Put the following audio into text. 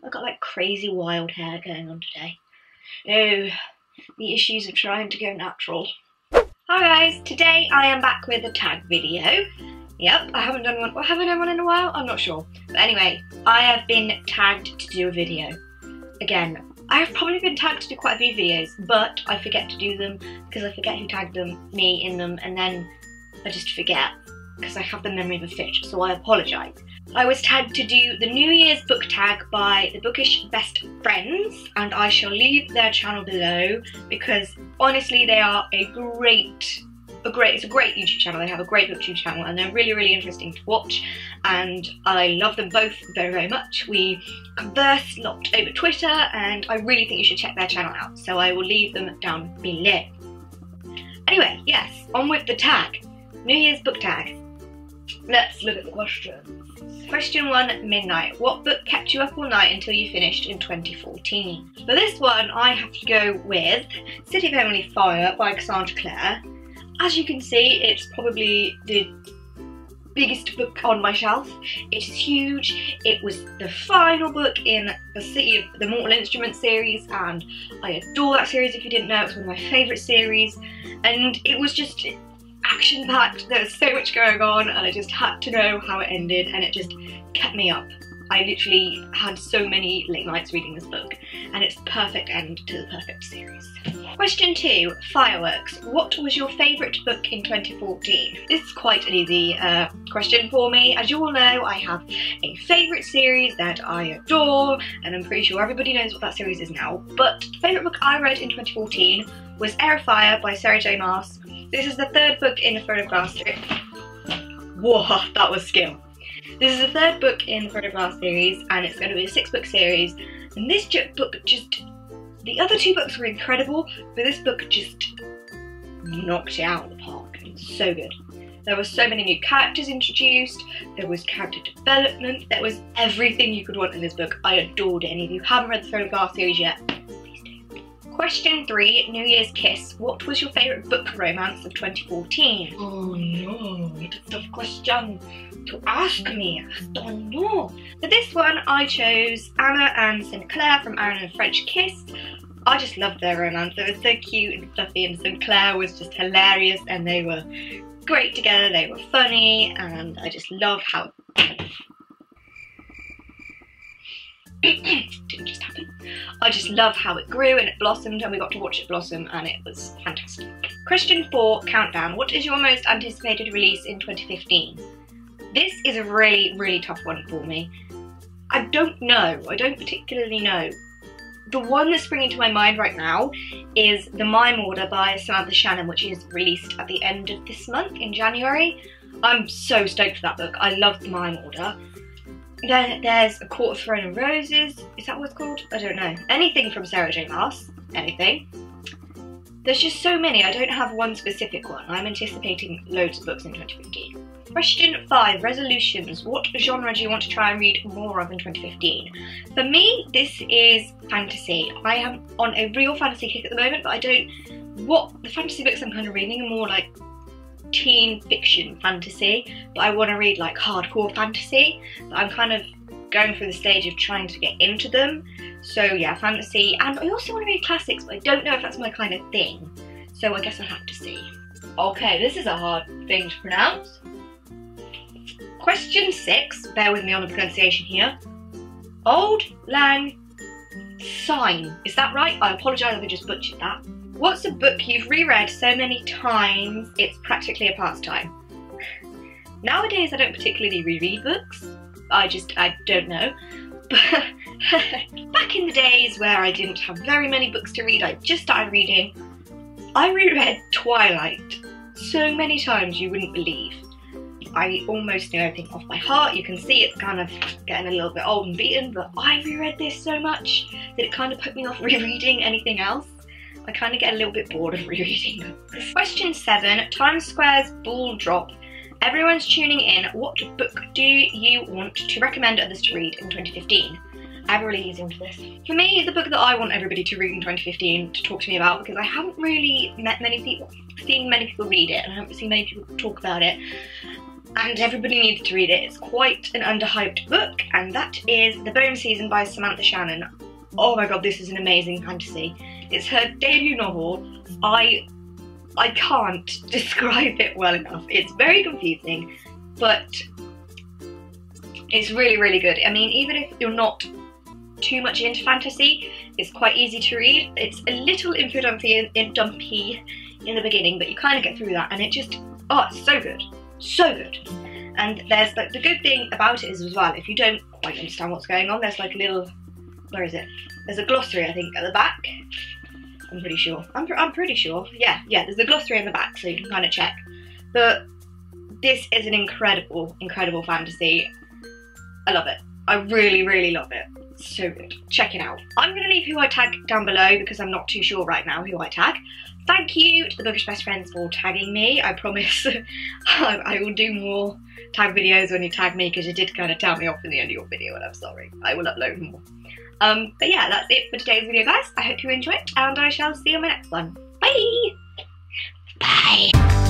I've got like crazy wild hair going on today. Oh, the issues of trying to go natural. Hi guys, today I am back with a tag video. Yep, I haven't done one. Well, have I done one in a while? I'm not sure. But anyway, I have been tagged to do a video. Again, I have probably been tagged to do quite a few videos, but I forget to do them because I forget who tagged me in them, and then I just forget because I have the memory of a fish, so I apologise. I was tagged to do the New Year's book tag by the Bookish Best Friends, and I shall leave their channel below because honestly they are it's a great YouTube channel. They have a great booktube channel and they're really interesting to watch, and I love them both very much. We converse a lot over Twitter and I really think you should check their channel out, so I will leave them down below. Anyway, yes, on with the tag. New Year's book tag. Let's look at the questions. Question 1, Midnight. What book kept you up all night until you finished in 2014? For this one, I have to go with City of Heavenly Fire by Cassandra Clare. As you can see, it's probably the biggest book on my shelf. It is huge. It was the final book in the Mortal Instruments series, and I adore that series. If you didn't know, it's one of my favourite series, and it was just action-packed. There was so much going on and I just had to know how it ended, and it just kept me up. I literally had so many late nights reading this book, and it's the perfect end to the perfect series. Question 2, Fireworks. What was your favourite book in 2014? This is quite an easy question for me. As you all know, I have a favourite series that I adore, and I'm pretty sure everybody knows what that series is now, but the favourite book I read in 2014 was Air of Fire by Sarah J Maas. This is the third book in the Photograph series. Whoa, that was skill. This is the third book in the Photograph series, and it's going to be a 6-book series. And this book the other 2 books were incredible, but this book just knocked it out of the park. It was so good. There were so many new characters introduced, there was character development, there was everything you could want in this book. I adored it, and if you haven't read the Photograph series yet, please do. Question 3, New Year's Kiss. What was your favourite book romance of 2014? Oh no, it's a tough question to ask me. I don't know. For this one, I chose Anna and Sinclair from Anne and the French Kiss. I just loved their romance. They were so cute and fluffy, and Sinclair was just hilarious, and they were great together. They were funny, and I just love how didn't just happen. I just love how it grew and it blossomed, and we got to watch it blossom, and it was fantastic. Question 4, Countdown. What is your most anticipated release in 2015? This is a really tough one for me. I don't know. I don't particularly know. The one that's springing to my mind right now is The Mime Order by Samantha Shannon, which is released at the end of this month in January. I'm so stoked for that book. I love The Mime Order. Then there's A Court of Throne and Roses. Is that what it's called? I don't know. Anything from Sarah J Maas. Anything. There's just so many. I don't have one specific one. I'm anticipating loads of books in 2015. Question 5, Resolutions. What genre do you want to try and read more of in 2015? For me, this is fantasy. I am on a real fantasy kick at the moment, but the fantasy books I'm kind of reading are more like teen fiction fantasy, but I want to read like hardcore fantasy. But I'm kind of going through the stage of trying to get into them. So yeah, fantasy, and I also want to read classics, but I don't know if that's my kind of thing. So I guess I'll have to see. Okay, this is a hard thing to pronounce. Question 6, bear with me on the pronunciation here. Auld Lang Syne. Is that right? I apologise if I just butchered that. What's a book you've reread so many times it's practically a pastime? Nowadays I don't particularly reread books. I don't know. But back in the days where I didn't have very many books to read, I just started reading. I reread Twilight so many times you wouldn't believe. I almost knew everything off by heart. You can see it's kind of getting a little bit old and beaten, but I reread this so much that it kind of put me off rereading anything else. I kind of get a little bit bored of rereading books. Question 7, Times Square's Ball Drop. Everyone's tuning in. What book do you want to recommend others to read in 2015? I have a really easy one for this. For me, the book that I want everybody to read in 2015 to talk to me about, because I haven't really seen many people read it, and I haven't seen many people talk about it, and everybody needs to read it. It's quite an underhyped book, and that is The Bone Season by Samantha Shannon. Oh my god, this is an amazing fantasy. It's her debut novel. I can't describe it well enough. It's very confusing, but it's really, really good. I mean, even if you're not too much into fantasy, it's quite easy to read. It's a little info-dumpy in the beginning, but you kind of get through that, and it just, oh, it's so good. So good. And there's like, the good thing about it is as well, if you don't quite understand what's going on, there's like a little, where is it? There's a glossary, I think, at the back. I'm pretty sure. I'm pretty sure. Yeah, there's a glossary in the back, so you can kind of check. But this is an incredible, incredible fantasy. I love it. I really, really love it. So good. Check it out. I'm going to leave who I tag down below because I'm not too sure right now who I tag. Thank you to the Bookish Best Friends for tagging me. I promise I will do more tag videos when you tag me, because you did kind of tell me off in the end of your video, and I'm sorry. I will upload more. But yeah, that's it for today's video, guys. I hope you enjoyed, and I shall see you on my next one. Bye! Bye!